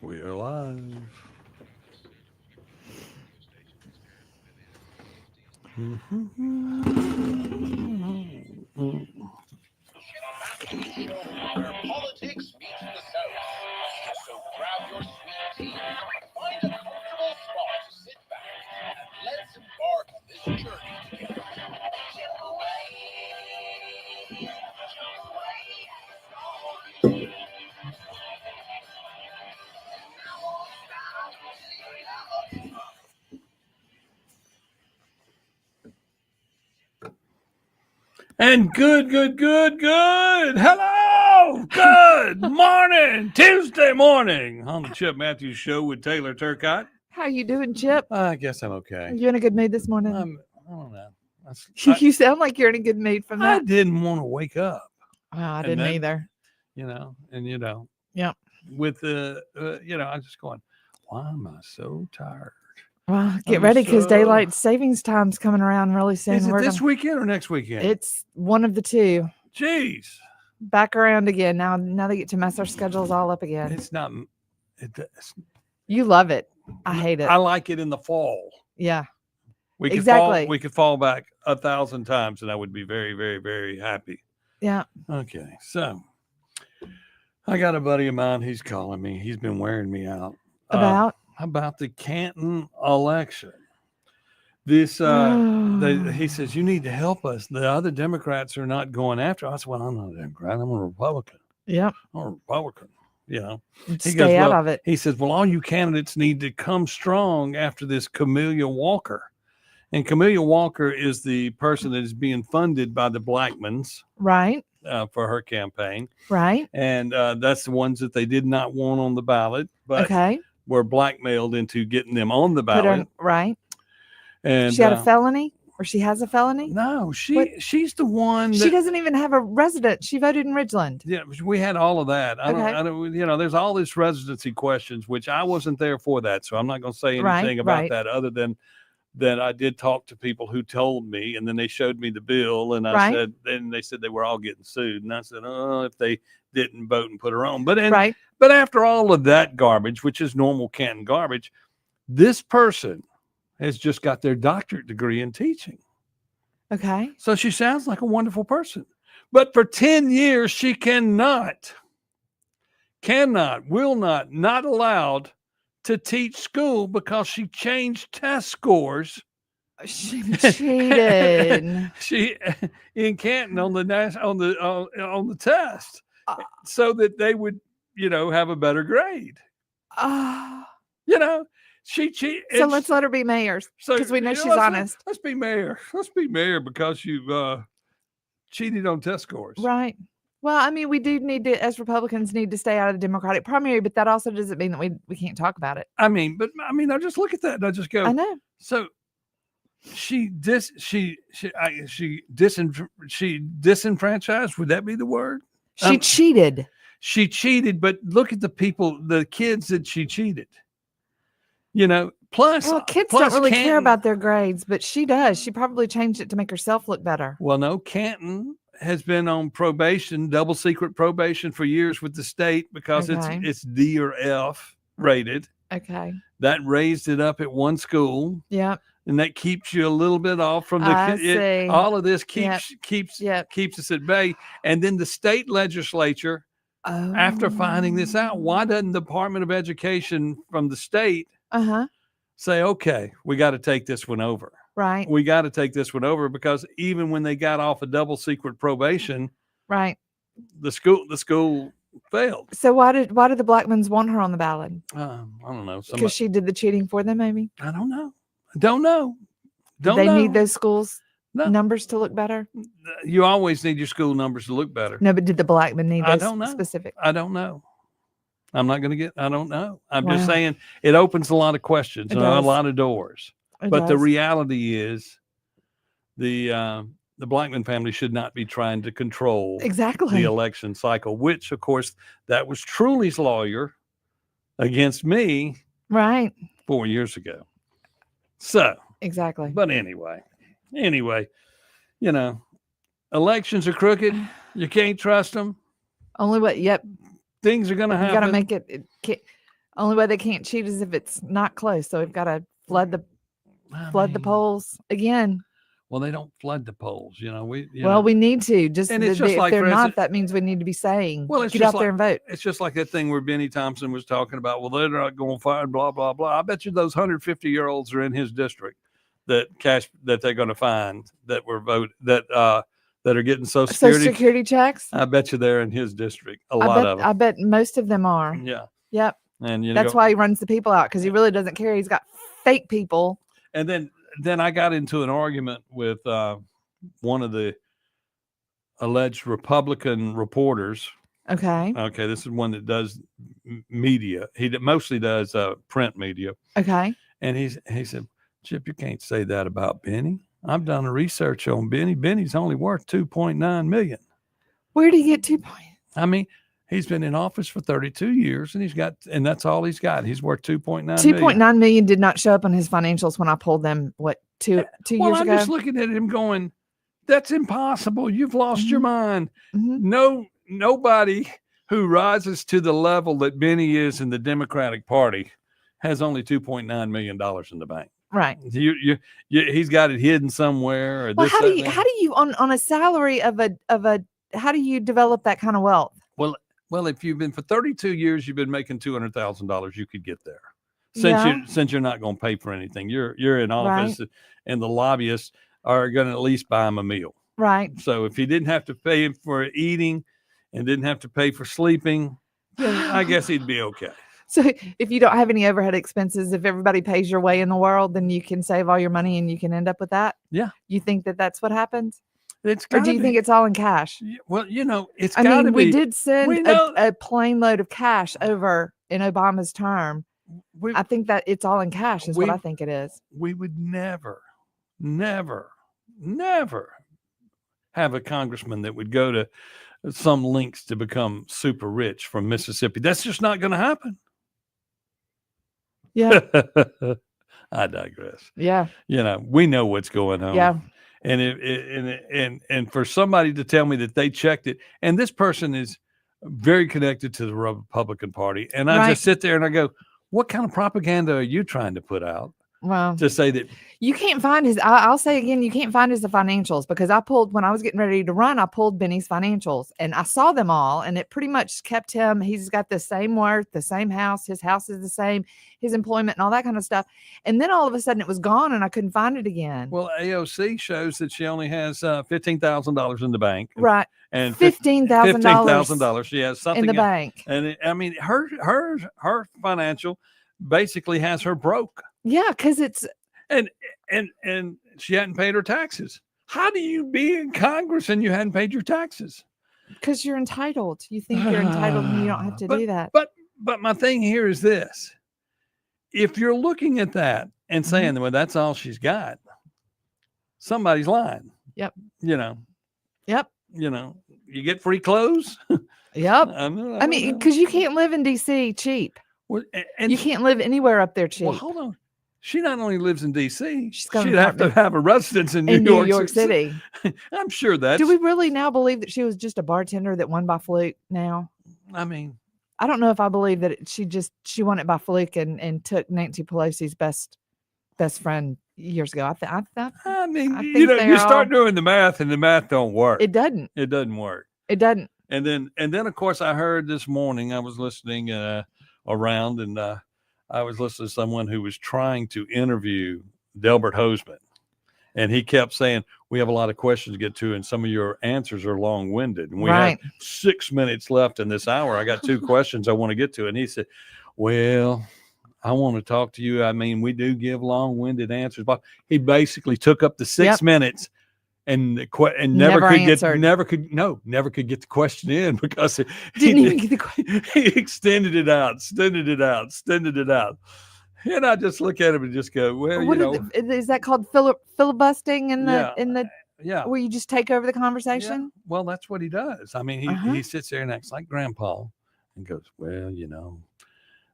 We are live. Where politics meets the South. So grab your sweet tea, find a comfortable spot to sit back, and let's embark on this journey together. And good. Hello. Good morning. Tuesday morning on the Chip Matthews Show with Taylor Turcott. How you doing, Chip? I guess I'm okay. Are you in a good mood this morning? I don't know. You sound like you're in a good mood from I that. didn't want to wake up, Oh, I and didn't then- either. Yeah. With I'm just going, why am I so tired? Well, get I'm ready because so- daylight savings time's coming around really soon. Is it We're this gonna- weekend or next weekend? It's one of the two. Jeez. Back around again. Now they get to mess our schedules all up again. It's not. It's, You love it. I hate it. I like it in the fall. Yeah. We could Exactly. We could fall back 1,000 times, and I would be very, very, very happy. Yeah. Okay, so I got a buddy of mine. He's calling me. He's been wearing me out about the Canton election. This he says you need to help us. The other Democrats are not going after us. Well, I'm not a Democrat. I'm a Republican. Yep. I'm a Republican. You know. Stay out of it. He says, well, all you candidates need to come strong after this Camelia Walker. And Camelia Walker is the person that is being funded by the Blackmans Right. for her campaign. Right. And that's the ones that they did not want on the ballot, but Okay. were blackmailed into getting them on the Put her ballot. right. And She had a felony, or she has a felony. No, What? she's the one that, She doesn't even have a resident. She voted in Ridgeland. yeah, we had all of that. Okay. I don't, there's all this residency questions, which I wasn't there for that. So I'm not going to say anything Right, about right. that other than that I did talk to people who told me, and then they showed me the bill, and I Right. said, then they said they were all getting sued. And I said, oh, if they didn't vote and put her on. But Right. but after all of that garbage, which is normal Canton garbage, this person has just got their doctorate degree in teaching. Okay. So she sounds like a wonderful person. But for 10 years, she will not allowed to teach school because she changed test scores. She cheated. She in Canton on the test, Uh. so that they would, have a better grade. Oh. She cheated. So let's let her be mayor because we know she's honest. Let's be mayor. Let's be mayor because you cheated on test scores. Right. Well, I mean, we do need to, as Republicans, need to stay out of the Democratic primary, but that also doesn't mean that we can't talk about it. I just look at that and I just go, I know. so she disenfranchised. Would that be the word? She cheated. She cheated, but look at the kids that she cheated. Plus, Well, kids plus don't really care Canton- about their grades, but she does. She probably changed it to make herself look better. Well, no, Canton has been on probation, double secret probation for years with the state because Okay. it's D or F rated. Okay. That raised it up at one school. Yep. And that keeps you a little bit off from the I see. all of this Yep. keeps Yep. us at bay. And then the state legislature, Oh. after finding this out, why doesn't the Department of Education from the state say, okay, we got to take this one over? Right. We got to take this one over because even when they got off a double secret probation, Right. the school failed. So why did the Blackmans want her on the ballot? I don't know. Because she did the cheating for them, maybe. I don't know. Don't know. Did they know. need those schools No. numbers to look better? You always need your school numbers to look better. No, but did the Blackman need I those don't know. specific? I don't know. I'm not going to get. I don't know. I'm just Wow. saying it opens a lot of questions It and a does. lot of doors. It But the does. reality is, the Blackman family should not be trying to control Exactly. the election cycle. Which, of course, that was Truly's lawyer against me Right. 4 years ago. So, Exactly. but anyway, elections are crooked. You can't trust them. Only what? Yep. Things are going to You happen. got to make it. Only way they can't cheat is if it's not close. So we've got to flood the polls again. Well, they don't flood the polls. You know, we need to just, and it's just if like, they're for not, instance, that means we need to be saying, well, it's get just out there and vote. It's just like that thing where Benny Thompson was talking about, well, they're not going to find blah, blah, blah. I bet you those 150-year-olds are in his district that they're going to find that were that are getting Social Security checks. I bet you they're in his district. A lot of them. I bet most of them are. Yeah. Yep. And that's why he runs the people out, because he really doesn't care. He's got fake people. And then I got into an argument with one of the alleged Republican reporters. Okay. This is one that does media. He mostly does print media. Okay. And he said, Chip, you can't say that about Benny. I've done a research on Benny. Benny's only worth $2.9 million. Where did he get 2 points? I mean, he's been in office for 32 years, and that's all he's got. He's worth $2.9 million. $2.9 million did not show up on his financials when I pulled them. What, two years ago? I'm just looking at him going, that's impossible. You've lost your mind. Mm-hmm. Nobody who rises to the level that Benny is in the Democratic Party has only $2.9 million in the bank. Right. He's got it hidden somewhere. Or well, how do you on a salary of a how do you develop that kind of wealth? Well, if you've been for 32 years, you've been making $200,000, you could get there. Since you're not going to pay for anything, you're in office, right, and the lobbyists are going to at least buy him a meal. Right. So if he didn't have to pay for eating and didn't have to pay for sleeping, then I guess he'd be okay. So if you don't have any overhead expenses, if everybody pays your way in the world, then you can save all your money and you can end up with that? Yeah. You think that that's what happens? Or do you think it's all in cash? Well, it's got to be. We did send a plane load of cash over in Obama's term. I think that it's all in cash is what I think it is. We would never have a congressman that would go to some links to become super rich from Mississippi. That's just not going to happen. Yeah. I digress. Yeah. We know what's going on. Yeah. And for somebody to tell me that they checked it, and this person is very connected to the Republican Party, and I just sit there and I go, what kind of propaganda are you trying to put out? Well, to say that you can't find his, I'll say again, you can't find his financials, because when I was getting ready to run, I pulled Benny's financials and I saw them all, and it pretty much kept him. He's got the same worth, the same house. His house is the same, his employment and all that kind of stuff. And then all of a sudden it was gone and I couldn't find it again. Well, AOC shows that she only has $15,000 in the bank. Right. And $15,000. She has something in the bank. And her financial basically has her broke. Yeah, because it's and she hadn't paid her taxes. How do you be in Congress and you hadn't paid your taxes? Because you're entitled. You think you're entitled and you don't have to do that. But my thing here is this: if you're looking at that and saying, well, that's all she's got, somebody's lying. Yep. Yep. You get free clothes. Yep. I mean, because you can't live in DC cheap. Well, and you can't live anywhere up there cheap. Well, hold on. She not only lives in D.C., she'd have to have a residence in New York City. I'm sure that's... Do we really now believe that she was just a bartender that won by fluke now? I mean... I don't know if I believe that she won it by fluke and took Nancy Pelosi's best friend years ago. I mean, you start doing the math and the math don't work. It doesn't. It doesn't work. It doesn't. And then, of course, I heard this morning, I was listening around, and I was listening to someone who was trying to interview Delbert Hosemann, and he kept saying, we have a lot of questions to get to, and some of your answers are long-winded. And we have 6 minutes left in this hour. I got 2 questions I want to get to. And he said, well, I want to talk to you. I mean, we do give long-winded answers, but he basically took up the 6 minutes and never could get the question in because he extended it out. And I just look at him and just go, well, is that called filibustering in the where you just take over the conversation? Yeah. Well, that's what he does. I mean, he sits there and acts like grandpa and goes, well,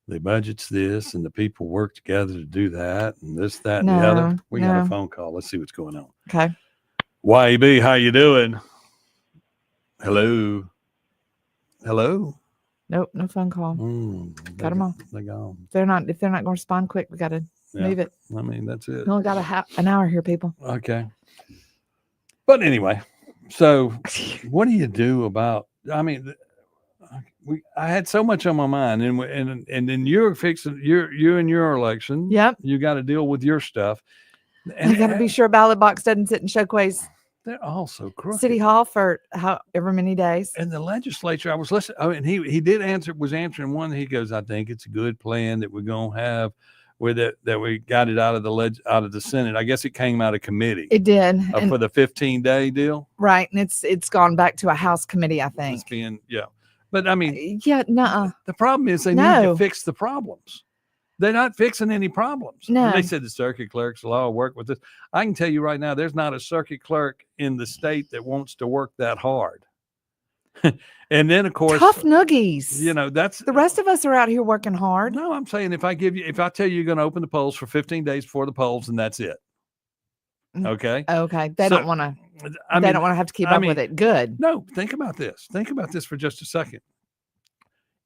the budget's this and the people work together to do that and this, that, and the other. We got a phone call. Let's see what's going on. Okay. YB, how you doing? Hello. Nope, no phone call. Got them all. They're gone. If they're not going to respond quick, we got to move it. I mean, that's it. We only got an hour here, people. Okay. But anyway, so what do you do about? I mean, I had so much on my mind, and then you're fixing you and your election. Yep. You got to deal with your stuff. And I got to be sure ballot box doesn't sit in Chokwe's they're also crooked. City Hall for however many days. And the legislature, I was listening. I mean, he was answering one. He goes, I think it's a good plan that we're gonna have with it, that we got it out of the Senate. I guess it came out of committee. It did For the 15-day deal. Right, and it's gone back to a House committee, I think. It's being but I mean, The problem is they need to fix the problems. They're not fixing any problems. No. And they said the circuit clerks will all work with this. I can tell you right now, there's not a circuit clerk in the state that wants to work that hard. And then, of course, tough noogies. That's the rest of us are out here working hard. No, I'm saying if I tell you you're going to open the polls for 15 days before the polls, and that's it. Okay. Okay. They don't want to. They don't want to have to keep up with it. Good. No, think about this. Think about this for just a second.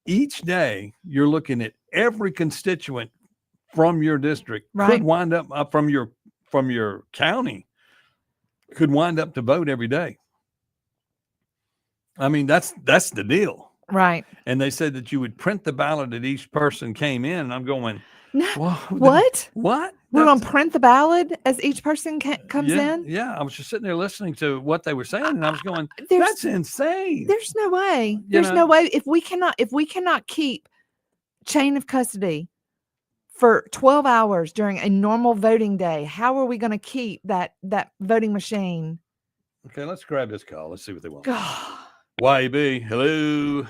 Each day, you're looking at every constituent from your district could wind up from your county could wind up to vote every day. I mean, that's the deal. Right. And they said that you would print the ballot that each person came in. And I'm going, what? What? We're going to print the ballot as each person comes in? Yeah. I was just sitting there listening to what they were saying. And I was going, that's insane. There's no way. There's no way. If we cannot keep chain of custody for 12 hours during a normal voting day, how are we going to keep that voting machine? Okay, let's grab this call. Let's see what they want. God. YB, hello.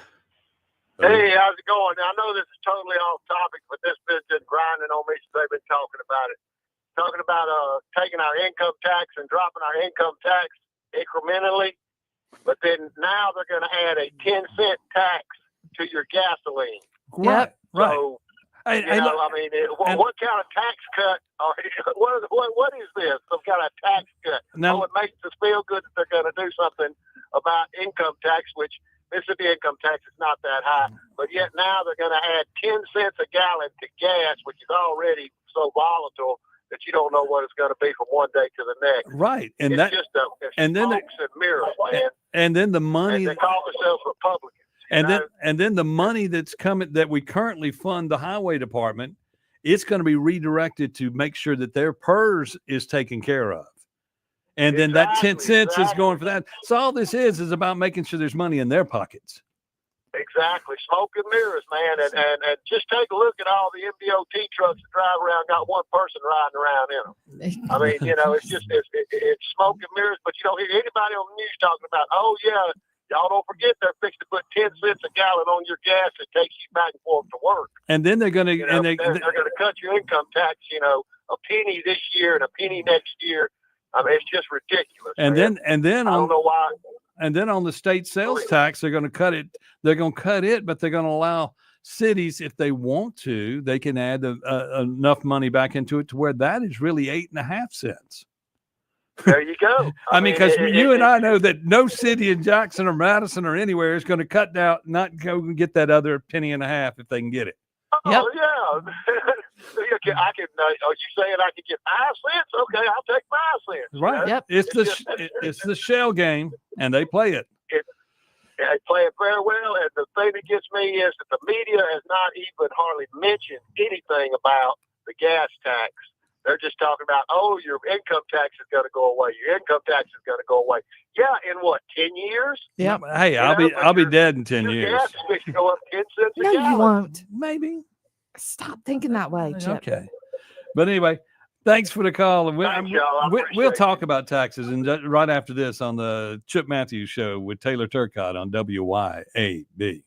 Hey, how's it going? Now, I know this is totally off topic, but this bitch been grinding on me since they've been talking about it. Talking about taking our income tax and dropping our income tax incrementally, but then now they're going to add a 10-cent tax to your gasoline. Right. So, I mean, what kind of tax cut? What is this? Some kind of tax cut? Now, it makes us feel good that they're going to do something about income tax, which Mississippi income tax is not that high, but yet now they're going to add 10 cents a gallon to gas, which is already so volatile that you don't know what it's going to be from one day to the next. Right, and it's just smokes and mirrors, man. And then the money they call themselves Republicans. And then the money that's coming that we currently fund the highway department, it's going to be redirected to make sure that their PERS is taken care of. And then that 10 cents is going for that. So all this is about making sure there's money in their pockets. Exactly. Smoke and mirrors, man. And just take a look at all the MDOT trucks that drive around, got one person riding around in them. I mean, it's smoke and mirrors, but you don't hear anybody on the news talking about, oh, yeah, y'all don't forget they're fixing to put 10 cents a gallon on your gas that takes you back and forth to work. And then they're going to, they're going to cut your income tax, a penny this year and a penny next year. I mean, it's just ridiculous. And then I don't know why. And then on the state sales tax, they're going to cut it. They're going to cut it, but they're going to allow cities, if they want to, they can add enough money back into it to where that is really 8.5 cents. There you go. I mean, because you and I know that no city in Jackson or Madison or anywhere is going to cut down, not go and get that other penny and a half if they can get it. Oh, yeah. I can. Are you saying I can get 5 cents? Okay, I'll take 5 cents. Right. Yep. It's the shell game, and they play it. They play it very well. And the thing that gets me is that the media has not even hardly mentioned anything about the gas tax. They're just talking about, oh, your income tax is going to go away. Your income tax is going to go away. Yeah, in what, 10 years? Yeah. Hey, I'll be dead in 10 years. Gas is going to go up 10 cents a gallon. No, you won't. Maybe. Stop thinking that way, Chip. Okay. But anyway, thanks for the call. And we'll talk about taxes and right after this on the Chip Matthews Show with Taylor Turcotte on WYAB.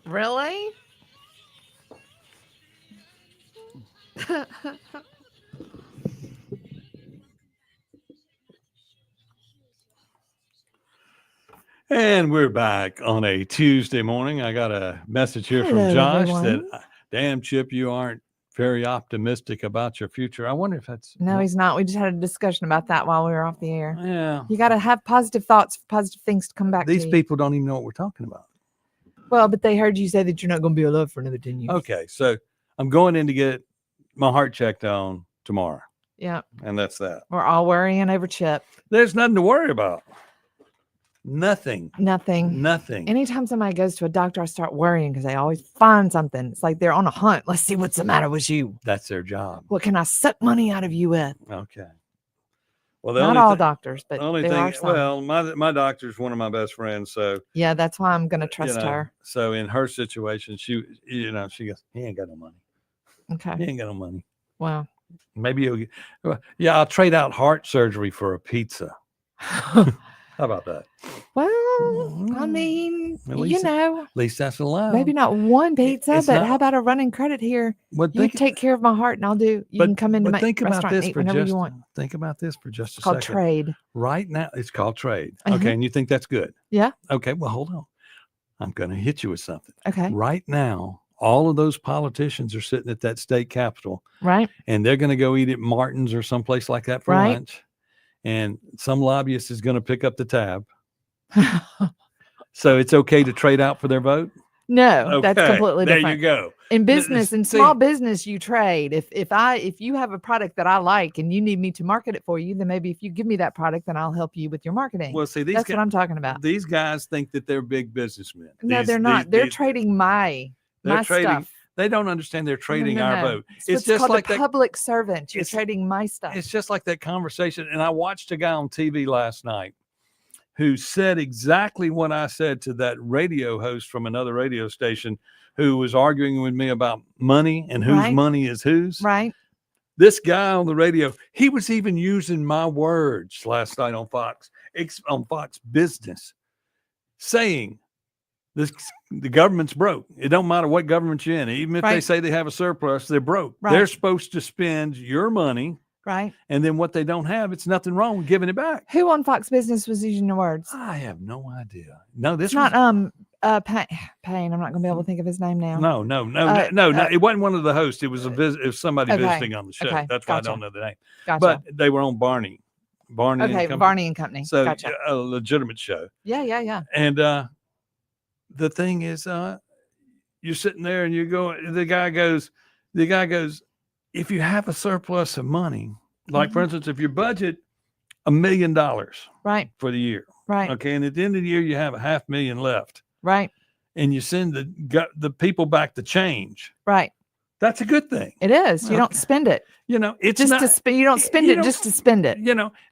Really? And we're back on a Tuesday morning. I got a message here from Hello, Josh everyone. that, damn, Chip, you aren't very optimistic about your future. I wonder if that's. No, he's not. We just had a discussion about that while we were off the air. Yeah. You got to have positive thoughts, positive things to come back These to you. people don't even know what we're talking about. Well, but they heard you say that you're not going to be alive for another 10 years. Okay. So I'm going in to get my heart checked on tomorrow. Yeah. And that's that. We're all worrying over Chip. There's nothing to worry about. Nothing. Nothing. Anytime somebody goes to a doctor, I start worrying because they always find something. It's like they're on a hunt. Let's see what's the matter with you. That's their job. What can I suck money out of you with? Okay. Well, not all doctors, but there are some. Well, my doctor's one of my best friends, so yeah, that's why I'm gonna trust her. So in her situation, she goes, he ain't got no money. Okay. He ain't got no money. Wow. Maybe you'll get, I'll trade out heart surgery for a pizza. How about that? Well, I mean, at least that's allowed. Maybe not one pizza, but how about a running credit here? You take care of my heart, and I'll do. You can come into my restaurant and eat whenever you want. Think about this for just a second. It's called trade. Right now, it's called trade. Okay, and you think that's good? Yeah. Okay, well, hold on. I'm going to hit you with something. Okay. Right now, all of those politicians are sitting at that state capitol. Right. And they're going to go eat at Martin's or someplace like that for lunch. And some lobbyist is going to pick up the tab. So it's okay to trade out for their vote? No, that's completely different. There you go. In business, in small business, you trade. If you have a product that I like and you need me to market it for you, then maybe if you give me that product, then I'll help you with your marketing. Well, see, that's what I'm talking about. These guys think that they're big businessmen. No, they're not. They're trading my stuff. They don't understand they're trading our vote. It's just like a public servant. You're trading my stuff. It's just like that conversation. And I watched a guy on TV last night who said exactly what I said to that radio host from another radio station who was arguing with me about money and whose money is whose. Right. This guy on the radio, he was even using my words last night on Fox Business, saying, the government's broke. It don't matter what government you're in. Even if they say they have a surplus, they're broke. Right. They're supposed to spend your money. Right. And then what they don't have, it's nothing wrong with giving it back. Who on Fox Business was using the words? I have no idea. No, this it's not Payne. I'm not gonna be able to think of his name now. No. It wasn't one of the hosts. It was it was somebody visiting on the show. Okay. That's why I don't know the name. Gotcha. But they were on Barney. Okay, Barney and Company. So a legitimate show. Yeah. And the thing is, you're sitting there and you go, the guy goes, if you have a surplus of money, like for instance, if your budget $1 million for the year. Right. Okay. And at the end of the year, you have $500,000 left. Right. And you send the people back the change. Right. That's a good thing. It is. You don't spend it. It's just not, to spend. You don't spend it just to spend it.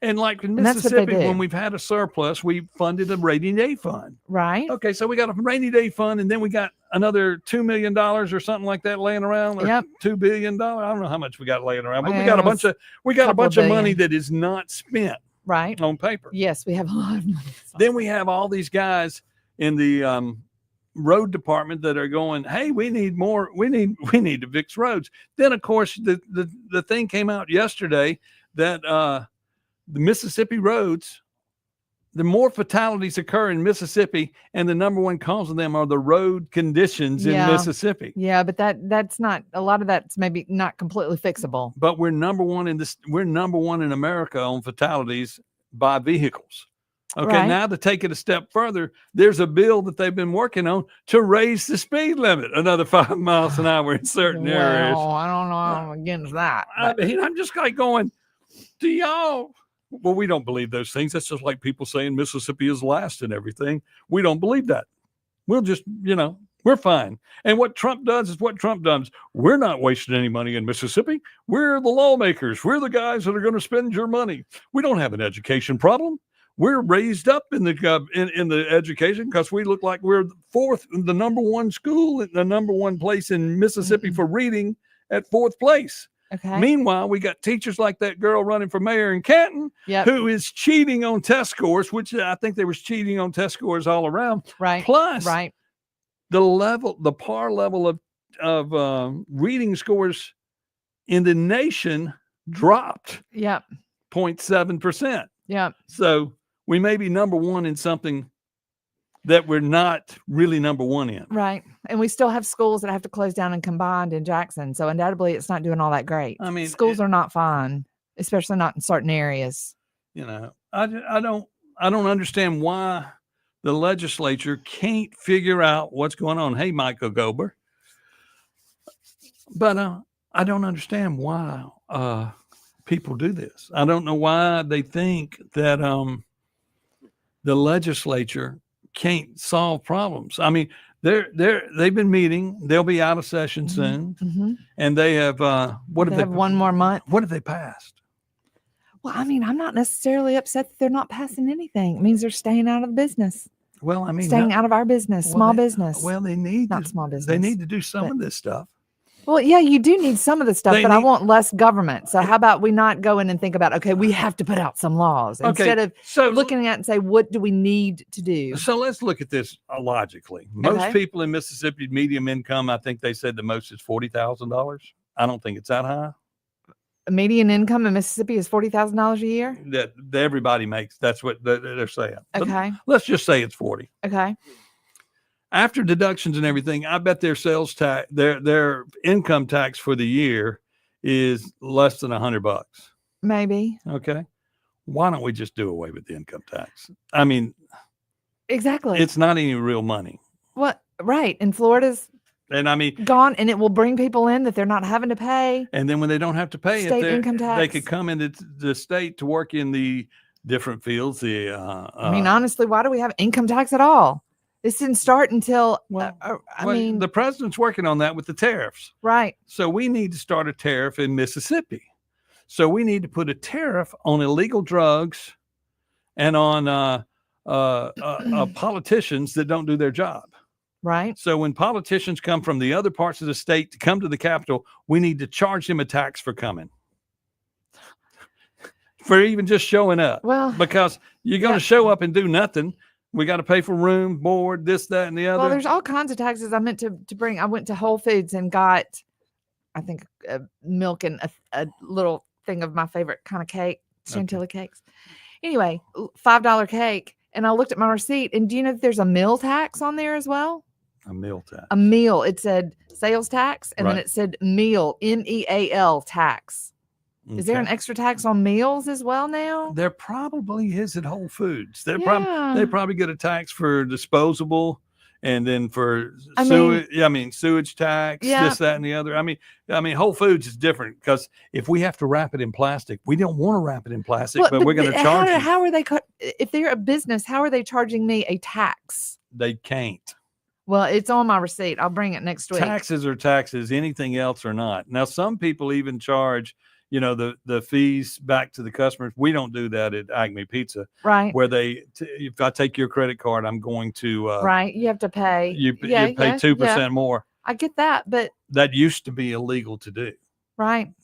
And like in Mississippi, when we've had a surplus, we funded a rainy day fund. Right. Okay, so we got a rainy day fund, and then we got another $2 million or something like that laying around. Or $2 billion. I don't know how much we got laying around, but we got a bunch of money that is not spent. Right. On paper. Yes, we have a lot of money. Then we have all these guys in the road department that are going, hey, we need more, we need to fix roads. Then of course the thing came out yesterday that the Mississippi roads, the more fatalities occur in Mississippi, and the number one cause of them are the road conditions in Mississippi. Yeah, but that's not, a lot of that's maybe not completely fixable. But we're number one in America on fatalities by vehicles. Okay, now to take it a step further, there's a bill that they've been working on to raise the speed limit another 5 miles an hour in certain areas. I don't know. I'm against that. I'm just like going, do y'all? Well, we don't believe those things. That's just like people saying Mississippi is last and everything. We don't believe that. We'll just, we're fine. And what Trump does is what Trump does. We're not wasting any money in Mississippi. We're the lawmakers. We're the guys that are going to spend your money. We don't have an education problem. We're raised up in the education because we look like we're the number one school, the number one place in Mississippi for reading at 4th place. Okay. Meanwhile, we got teachers like that girl running for mayor in Canton who is cheating on test scores, which I think they was cheating on test scores all around. Right. Plus, the par level of reading scores in the nation dropped Yep. 0.7%. Yep. So we may be number one in something that we're not really number one in. Right. And we still have schools that have to close down and combined in Jackson. So undoubtedly it's not doing all that great. I mean, schools are not fine, especially not in certain areas. You know, I don't understand why the legislature can't figure out what's going on. Hey, Michael Gober. But I don't understand why people do this. I don't know why they think that the legislature can't solve problems. I mean, they've been meeting. They'll be out of session soon, and they have what They have one more month. What have they passed? Well, I mean, I'm not necessarily upset that they're not passing anything. It means they're staying out of the business. Well, I mean, staying out of our business, small business. Well, they need not small business. They need to do some of this stuff. Well, yeah, you do need some of the stuff, but I want less government. So how about we not go in and think about, okay, we have to put out some laws instead of looking at it and say, what do we need to do? So let's look at this logically. Most people in Mississippi, medium income, I think they said the most is $40,000. I don't think it's that high. A median income in Mississippi is $40,000 a year? That everybody makes. That's what they're saying. Okay. But let's just say it's 40. Okay. After deductions and everything, I bet their sales tax, their income tax for the year is less than $100. Maybe. Okay. Why don't we just do away with the income tax? I mean, exactly. It's not any real money. What? Right. And Florida's gone, and it will bring people in that they're not having to pay. And then when they don't have to pay state income tax, they could come into the state to work in the different fields. I mean, honestly, why do we have income tax at all? This didn't start until, I mean, the president's working on that with the tariffs. Right. So we need to start a tariff in Mississippi. So we need to put a tariff on illegal drugs and on politicians that don't do their job. Right. So when politicians come from the other parts of the state to come to the Capitol, we need to charge them a tax for coming. For even just showing up. Well, because you're going to show up and do nothing. We got to pay for room, board, this, that, and the other. Well, there's all kinds of taxes I meant to bring. I went to Whole Foods and got, I think, milk and a little thing of my favorite kind of cake, Chantilly cakes. Anyway, $5 cake. And I looked at my receipt, and do you know that there's a meal tax on there as well? A meal tax. A meal. It said sales tax, and then it said meal, MEAL tax. Okay. Is there an extra tax on meals as well now? There probably is at Whole Foods. They probably get a tax for disposable, and then for sewage tax, this, that, and the other. I mean, Whole Foods is different because if we have to wrap it in plastic, we don't want to wrap it in plastic, but we're going to charge you. How are they? If they're a business, how are they charging me a tax? They can't. Well, it's on my receipt. I'll bring it next week. Taxes are taxes. Anything else or not. Now, some people even charge, the fees back to the customers. We don't do that at Acme Pizza. Right. Where if I take your credit card, I'm going to. Right. You have to pay. You pay 2% more. I get that, but. That used to be illegal to do. Right.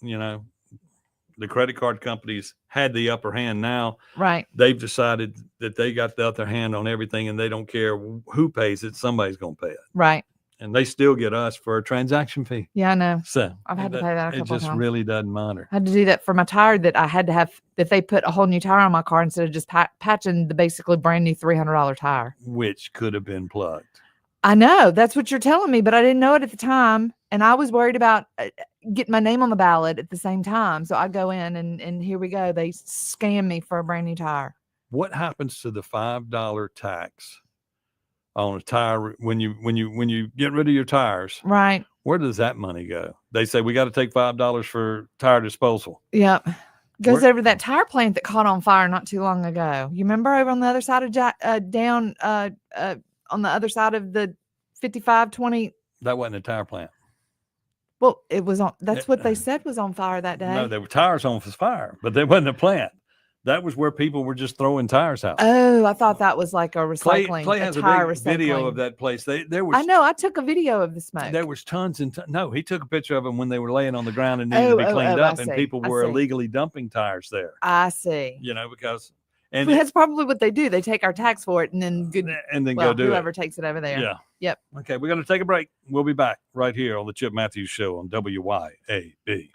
The credit card companies had the upper hand. Now, right. They've decided that they got the upper hand on everything, and they don't care who pays it. Somebody's going to pay it. Right. And they still get us for a transaction fee. Yeah, I know. So I've had to pay that a couple times. It just times. really doesn't matter. I had to do that for my tire that I had to have, that they put a whole new tire on my car instead of just patching the basically brand new $300 tire. Which could have been plugged. I know. That's what you're telling me, but I didn't know it at the time. And I was worried about getting my name on the ballot at the same time. So I go in and here we go. They scam me for a brand new tire. What happens to the $5 tax on a tire when you get rid of your tires? Right. Where does that money go? They say we got to take $5 for tire disposal. Yep. Goes over that tire plant that caught on fire not too long ago. You remember over on the other side of on the other side of the 5520? That wasn't a tire plant. Well, it was on. That's what they said was on fire that day. No, there were tires on fire, but they wasn't a plant. That was where people were just throwing tires out. Oh, I thought that was like a recycling. Clay has a big video of that place. There was. I know. I took a video of the smoke. There was tons and no. He took a picture of them when they were laying on the ground and needed to be cleaned up, and people were illegally dumping tires there. I see. Because And That's probably what they do. They take our tax for it and then go do whoever it. takes it over there. Yeah. Yep. Okay, we're going to take a break. We'll be back right here on the Chip Matthews Show on WYAB.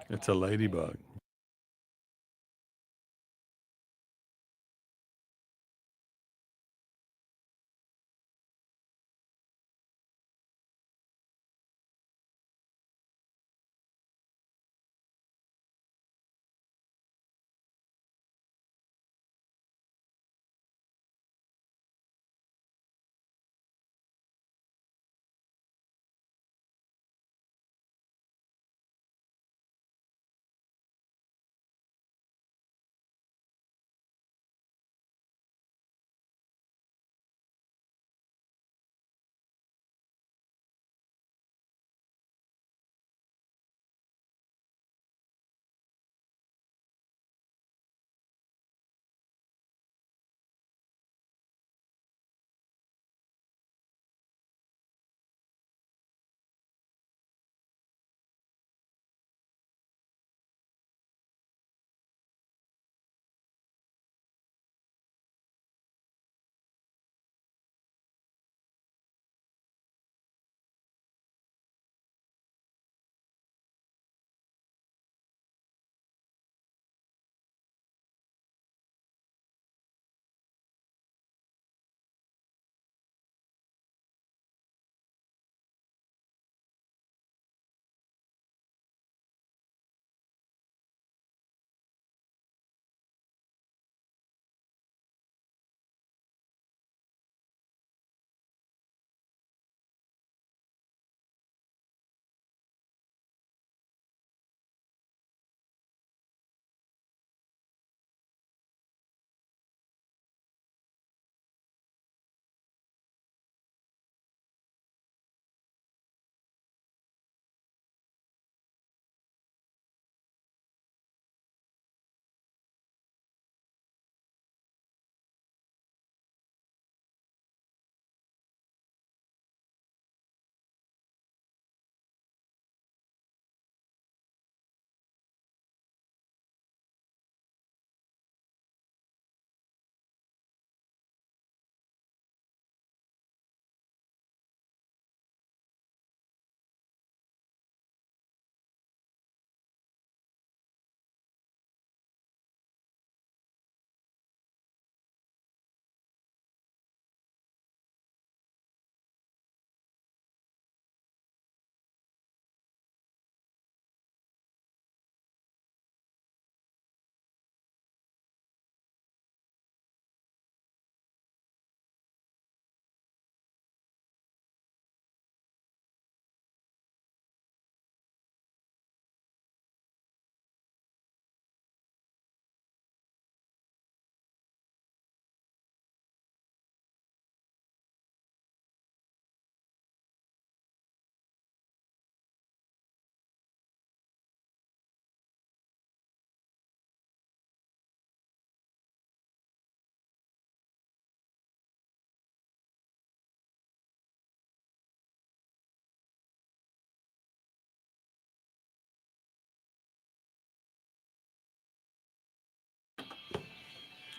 It's a ladybug.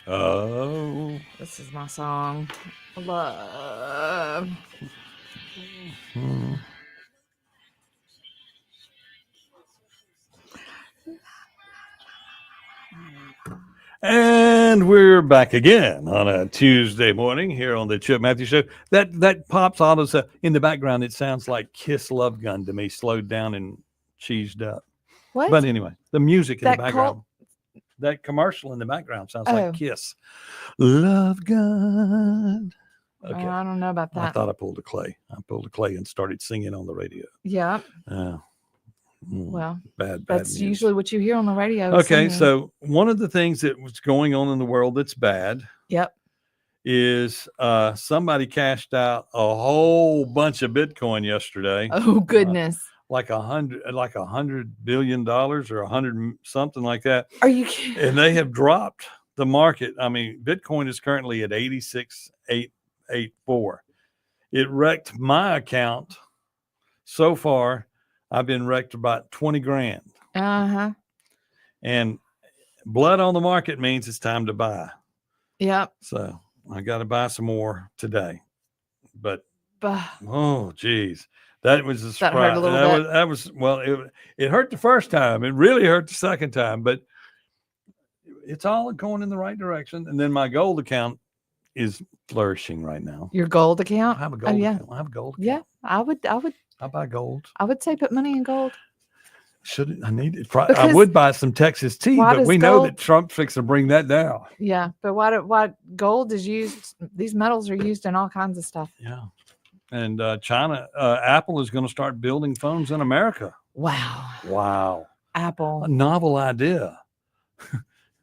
Oh. This is my song. Love. Hmm. And we're back again on a Tuesday morning here on the Chip Matthews Show. That pops on us in the background. It sounds like Kiss Love Gun to me, slowed down and cheesed up. What? But anyway, the music in That the background, that commercial in the background sounds like Kiss. Love Gun. Okay. I don't know about I that. thought I pulled a Clay. I pulled a Clay and started singing on the radio. Yeah. Well, bad That's news. usually what you hear on the radio. Okay, singing. so one of the things that was going on in the world that's bad Yep. is somebody cashed out a whole bunch of Bitcoin yesterday. Oh goodness. Like $100 billion or 100 something like that. Are you kidding? And they have dropped the market. I mean, Bitcoin is currently at 86,884. It wrecked my account so far. I've been wrecked about 20 grand. Uh-huh. And blood on the market means it's time to buy. Yep. So I got to buy some more today. But oh geez, that was a surprise. That hurt a little bit. Well, it hurt the first time. It really hurt the second time, but it's all going in the right direction. And then my gold account is flourishing right now. Your gold account? I have a gold account. I have a gold account. Yeah, I would I buy gold. I would say put money in gold. I need it. I would buy some Texas tea, but we know that Trump's fixing to bring that down. Yeah, but why gold is used? These metals are used in all kinds of stuff. Yeah, and China, Apple is going to start building phones in America. Wow. Apple. A novel idea.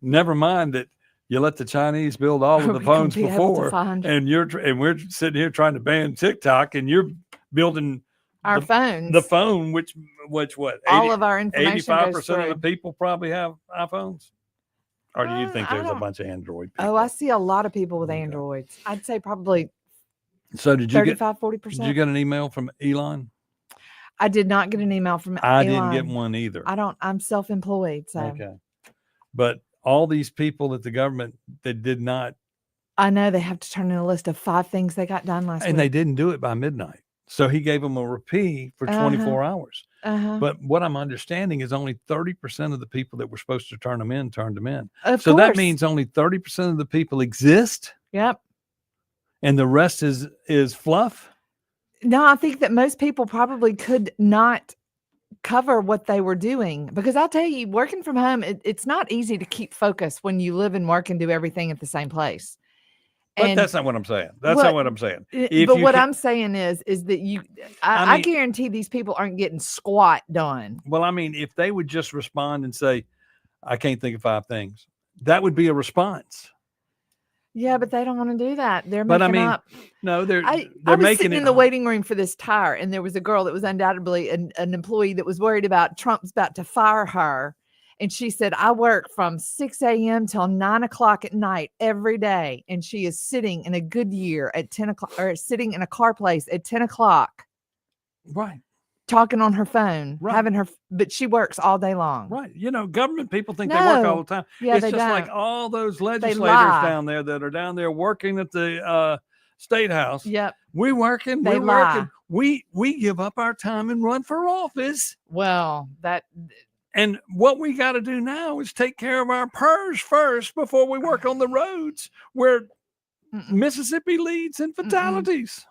Never mind that you let the Chinese build all of the phones before, and we're sitting here trying to ban TikTok, and you're building our phones. The phone, which what? All of our information 85% of the people probably have iPhones. Or do you think there's a bunch of Android people? Oh, I see a lot of people with Androids. I'd say probably. So did you 40%? Did you get an email from Elon? I did not get an email from Elon. I didn't get one either. I'm self-employed, so. Okay. But all these people at the government that did not. I know they have to turn in a list of 5 things they got done last week. And they didn't do it by midnight. So he gave them a reprieve for 24 hours. But what I'm understanding is only 30% of the people that were supposed to turn them in turned them in. So that means only 30% of the people exist. Yep. And the rest is fluff. No, I think that most people probably could not cover what they were doing, because I'll tell you, working from home, it's not easy to keep focus when you live and work and do everything at the same place. But that's not what I'm saying. That's not what I'm saying. But what I'm saying is that I guarantee these people aren't getting squat done. Well, I mean, if they would just respond and say, I can't think of 5 things, that would be a response. Yeah, but they don't want to do that. They're making up. No, they're I was making sitting in the waiting room for this tire, and there was a girl that was undoubtedly an employee that was worried about Trump's about to fire her. And she said, I work from 6 a.m. till 9 o'clock at night every day. And she is sitting in a Goodyear at 10 o'clock, or sitting in a car place at 10 o'clock. Right. Talking on her phone, but she works all day long. Right. You know, government people think they work all the time. Yeah, it's they just don't. like all those legislators down there that are down there working at the State House. Yep. We're working. They lie. We give up our time and run for office. Well, and what we got to do now is take care of our PERS first before we work on the roads where Mississippi leads in fatalities.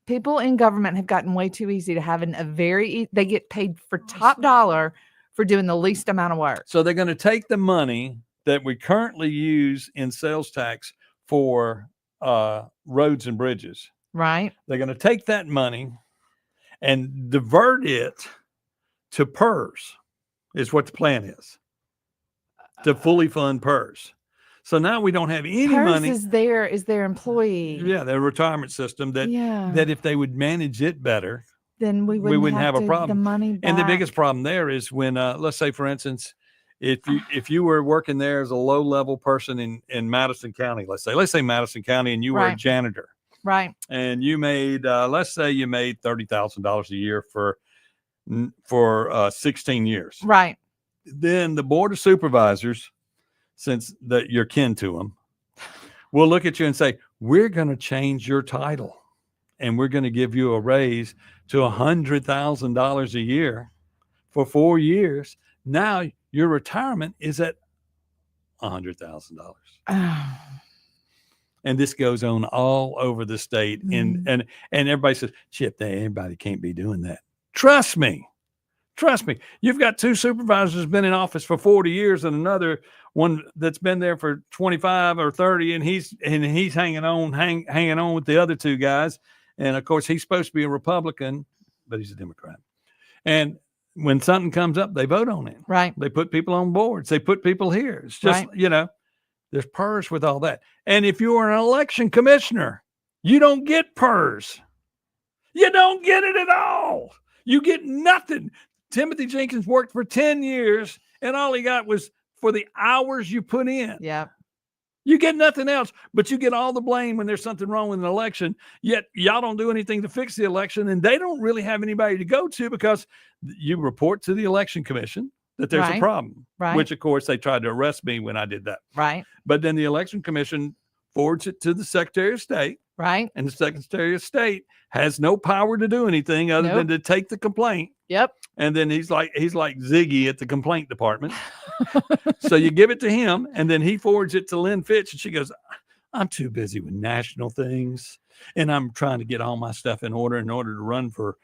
People in government have gotten way too easy to having they get paid for top dollar for doing the least amount of work. So they're going to take the money that we currently use in sales tax for roads and bridges. Right. They're going to take that money and divert it to PERS is what the plan is, to fully fund PERS. So now we don't have any money. Is their employee. Yeah, their retirement system that if they would manage it better, then we wouldn't have a problem. The money back. And the biggest problem there is when, let's say, for instance, if you were working there as a low level person in Madison County, let's say Madison County, and you were a janitor, right? And you made, let's say you made $30,000 a year for 16 years. Right. Then the board of supervisors, since that you're kin to them, will look at you and say, we're going to change your title and we're going to give you a raise to $100,000 a year for 4 years. Now your retirement is at $100,000. And this goes on all over the state. And everybody says, Chip, everybody can't be doing that. Trust me. Trust me, you've got two supervisors been in office for 40 years and another one that's been there for 25 or 30, and he's hanging on with the other two guys. And of course, he's supposed to be a Republican, but he's a Democrat. And when something comes up, they vote on it. Right. They put people on boards. They put people here. It's just, there's PERS with all that. And if you are an election commissioner, you don't get PERS. You don't get it at all. You get nothing. Timothy Jenkins worked for 10 years, and all he got was for the hours you put in. Yeah. You get nothing else, but you get all the blame when there's something wrong with an election, yet y'all don't do anything to fix the election, and they don't really have anybody to go to because you report to the election commission that there's a problem, which, of course, they tried to arrest me when I did that. Right. But then the election commission forwards it to the Secretary of State. Right. And the Secretary of State has no power to do anything other than to take the complaint. Yep. And then he's like Ziggy at the complaint department. So you give it to him, and then he forwards it to Lynn Fitch, and she goes, I'm too busy with national things, and I'm trying to get all my stuff in order to run for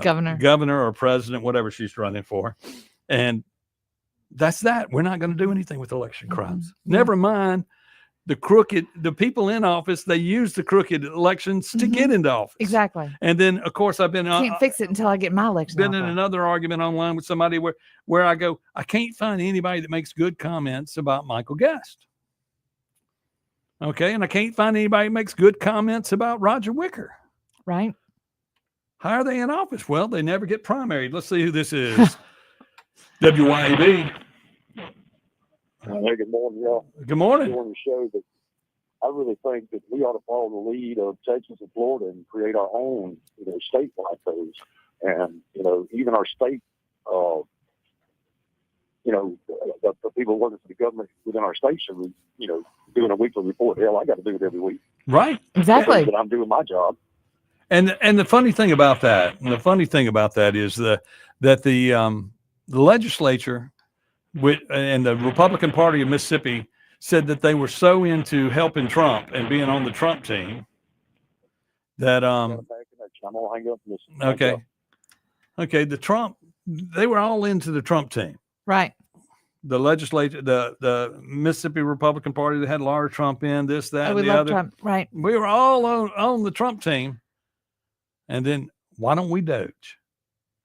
governor or president, whatever she's running for. And that's that. We're not going to do anything with election crimes. Never mind the people in office, they use the crooked elections to get into office. Exactly. And then, of course, I've been can't fix it until I get my election. Been in another argument online with somebody where I go, I can't find anybody that makes good comments about Michael Guest. Okay. And I can't find anybody that makes good comments about Roger Wicker. Right. How are they in office? Well, they never get primaried. Let's see who this is. WYAB. Hey, good morning, y'all. Good morning. I want to show that I really think that we ought to follow the lead of Texas and Florida and create our own, statewide codes. And, even our state, the people working for the government within our state should be, doing a weekly report. Hell, I got to do it every week. Right. Exactly. But I'm doing my job. And the funny thing about that, is that the legislature and the Republican Party of Mississippi said that they were so into helping Trump and being on the Trump team that I'm gonna hang up and listen. Okay, they were all into the Trump team. Right. The legislature, the Mississippi Republican Party that had Laura Trump in, this, that, and the other. Trump. Right. We were all on the Trump team. And then why don't we doge?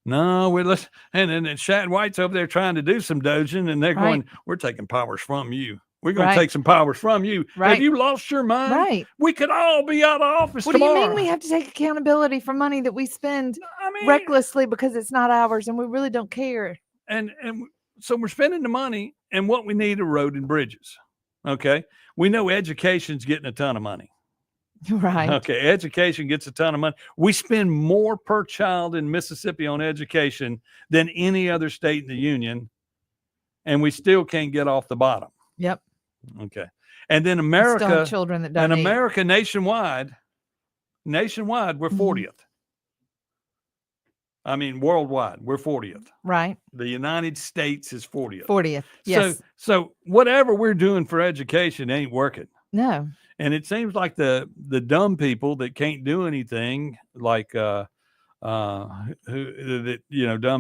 No, and then Shad White's over there trying to do some doging, and they're going, we're taking powers from you. We're going to take some powers from you. Right. Have you lost your mind? Right. We could all be out of office tomorrow. What do you mean we have to take accountability for money that we spend recklessly because it's not ours and we really don't care? And so we're spending the money, and what we need are road and bridges. Okay. We know education's getting a ton of money. Right. Okay. Education gets a ton of money. We spend more per child in Mississippi on education than any other state in the union, and we still can't get off the bottom. Yep. Okay. And then America, children that don't America nationwide, we're 40th. I mean, worldwide, we're 40th. Right. The United States is 40th. 40th. Yes. So whatever we're doing for education ain't working. No. And it seems like the dumb people that can't do anything, like dumb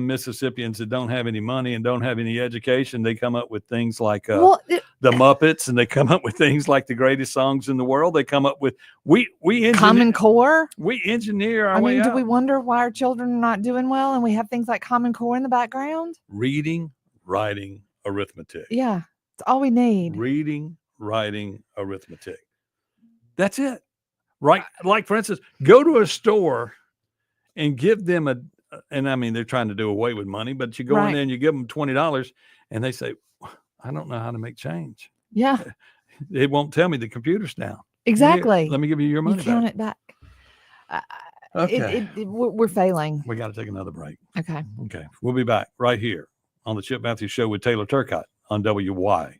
Mississippians that don't have any money and don't have any education, they come up with things like the Muppets, and they come up with things like the greatest songs in the world. They come up with we Common Core. We engineer our way do out. we wonder why our children are not doing well, and we have things like Common Core in the background? Reading, writing, arithmetic. Yeah, it's all we need. Reading, writing, arithmetic. That's it. Right. Like, for instance, go to a store and give them they're trying to do away with money, but you go in there and you give them $20 and they say, I don't know how to make change. Yeah. It won't tell me the computer's down. Exactly. Here, let me give you your money count it back. Okay. We're failing. We got to take another break. Okay. We'll be back right here on the Chip Matthews Show with Taylor Turcotte on WYAB.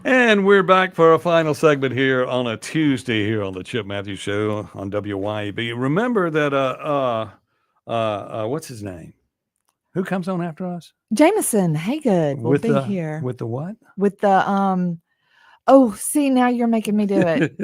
And we're back for a final segment here on a Tuesday here on the Chip Matthews Show on WYAB. Remember that what's his name? Who comes on after us? Jameson Haygood will be here with the what? with the Oh, see, now you're making me do it.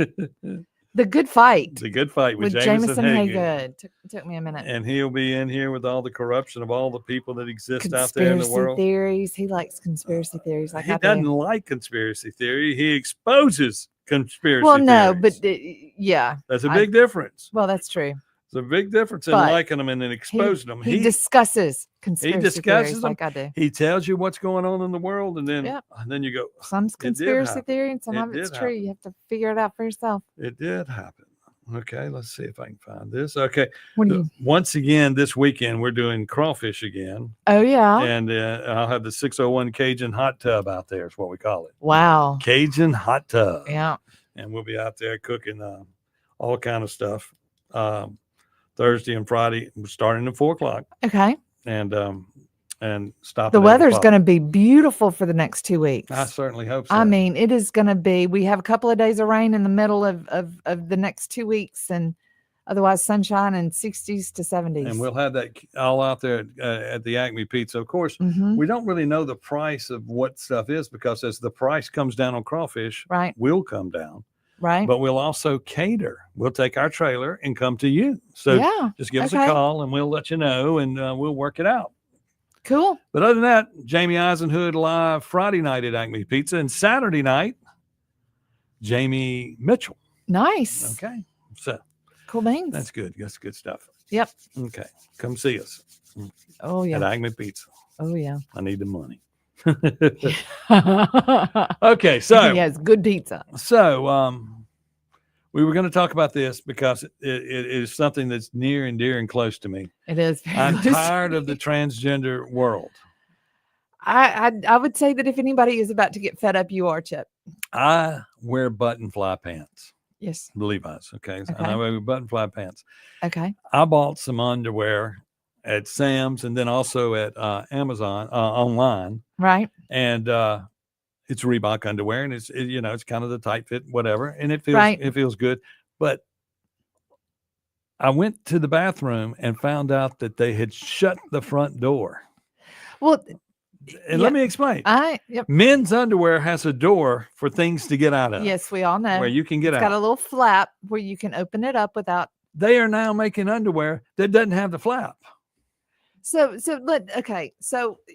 The Good Fight. The Good Fight with Jameson Haygood. Haygood. Took me a minute. And he'll be in here with all the corruption of all the people that exist out there in the world. Conspiracy theories. He likes conspiracy theories. Like he doesn't like conspiracy theory. He exposes conspiracy Well, no, theories. but yeah. That's a big difference. Well, that's true. It's a big difference in But liking them and then exposing them. He discusses conspiracy theories them. like I do. He tells you what's going on in the world, and then you go, some's conspiracy theory and some of it's true. You have to figure it out for yourself. It did happen. Okay, let's see if I can find this. Okay, once again this weekend we're doing crawfish again. Oh yeah, and I'll have the 601 Cajun hot tub out there. Is what we call it. Wow, Cajun hot tub. Yeah, and we'll be out there cooking all kind of stuff. Thursday and Friday, starting at 4:00. Okay, and stop. The weather's going to be beautiful for the next 2 weeks. I certainly hope so. I mean, it is going to be. We have a couple of days of rain in the middle of the next 2 weeks, and otherwise sunshine and 60s to 70s. And we'll have that all out there at the Acme Pizza. Of course, we don't really know the price of what stuff is because as the price comes down on crawfish, we'll come down. Right. But we'll also cater. We'll take our trailer and come to you. So just give us a call and we'll let you know and we'll work it out. Cool. But other than that, Jamie Eisenhood live Friday night at Acme Pizza and Saturday night, Jamie Mitchell. Nice. Okay. So cool beans. That's good. That's good stuff. Yep. Okay. Come see us. Oh, yeah. At Acme Pizza. Oh, yeah. I need the money. Okay, so yes, good pizza. So we were going to talk about this because it is something that's near and dear and close to me. It is. I'm tired of the transgender world. I would say that if anybody is about to get fed up, you are, Chip. I wear button fly pants. Yes. Levi's. Okay. And I wear button fly pants. Okay. I bought some underwear at Sam's and then also at Amazon online. Right. And it's Reebok underwear and it's kind of the tight fit, whatever. And it feels good. But I went to the bathroom and found out that they had shut the front door. Well, and let me explain. Men's underwear has a door for things to get out of. Yes, we all know. Where you can get out. It's got a little flap where you can open it up without. They are now making underwear that doesn't have the flap. So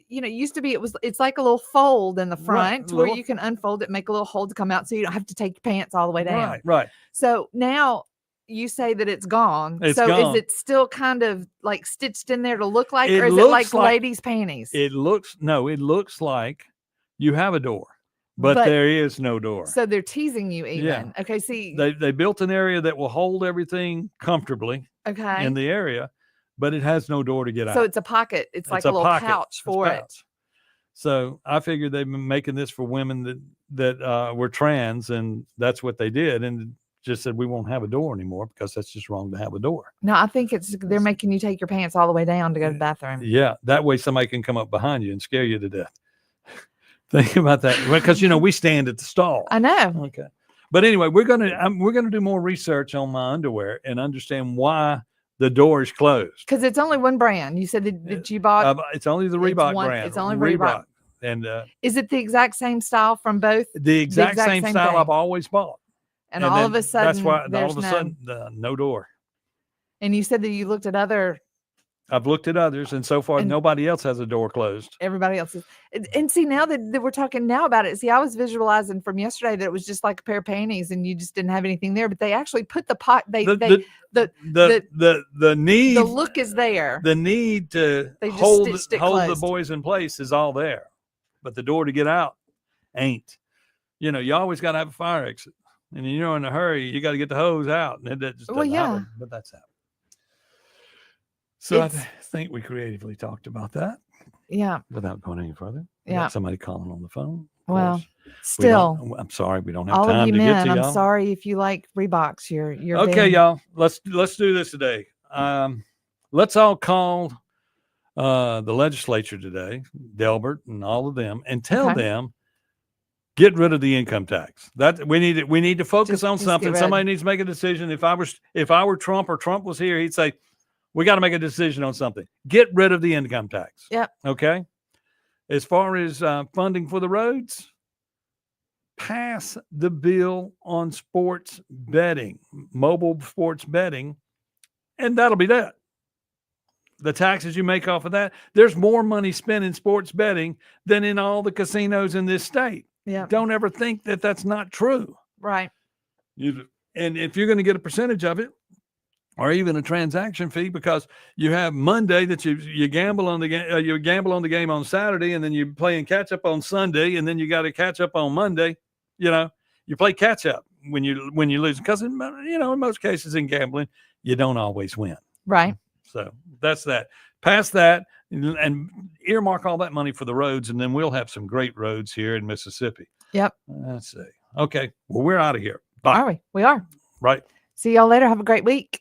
used to be it's like a little fold in the front where you can unfold it, make a little hole to come out so you don't have to take your pants all the way down. Right. So now you say that it's gone. Is it still kind of like stitched in there to look like, or is it like ladies' panties? It looks like you have a door, but there is no door. So they're teasing you even. Yeah. Okay. See, they built an area that will hold everything comfortably. Okay. In the area. But it has no door to get out. So it's a pocket. It's like a little pouch for it. So I figured they've been making this for women that were trans, and that's what they did. And just said we won't have a door anymore because that's just wrong to have a door. No, I think they're making you take your pants all the way down to go to the bathroom. Yeah, that way somebody can come up behind you and scare you to death. Think about that, because we stand at the stall. I know. Okay, but anyway, we're gonna do more research on my underwear and understand why the door is closed. Because it's only one brand. You said that you bought. It's only the Reebok brand. It's only Reebok. And is it the exact same style from both? The exact same style I've always bought. And all of a sudden, that's why all of a sudden no door. And you said that you looked at other. I've looked at others, and so far nobody else has a door closed. Everybody else is. And see, now that we're talking now about it, see, I was visualizing from yesterday that it was just like a pair of panties, and you just didn't have anything there. But they actually put the pot. The need. The look is there. The need to hold the boys in place is all there, but the door to get out ain't. You always got to have a fire exit, and you're in a hurry. You got to get the hose out, and that just doesn't happen. But that's happening. So I think we creatively talked about that. Yeah. Without going any further. Yeah. Somebody calling on the phone. Well, still. I'm sorry we don't have all time of you to men, get to y'all. I'm sorry if you like Reeboks. You're okay, y'all. Let's do this today. Let's all call the legislature today, Delbert and all of them, and tell them, Get rid of the income tax. That we need to focus on Just something. get rid. Somebody needs to make a decision. If I were Trump or Trump was here, he'd say, we got to make a decision on something. Get rid of the income tax. Yep. Okay. As far as funding for the roads, pass the bill on sports betting, mobile sports betting, and that'll be that. The taxes you make off of that, there's more money spent in sports betting than in all the casinos in this state. Yeah. Don't ever think that that's not true. Right. And if you're going to get a percentage of it, or even a transaction fee, because you have Monday that you gamble on the game, you gamble on the game on Saturday, and then you play and catch up on Sunday, and then you got to catch up on Monday. You play catch up when you lose, because in most cases in gambling, you don't always win. Right. So that's that. Pass that and earmark all that money for the roads, and then we'll have some great roads here in Mississippi. Yep. Let's see. Okay. Well, we're out of here. Bye. Are we? We are. Right. See y'all later. Have a great week.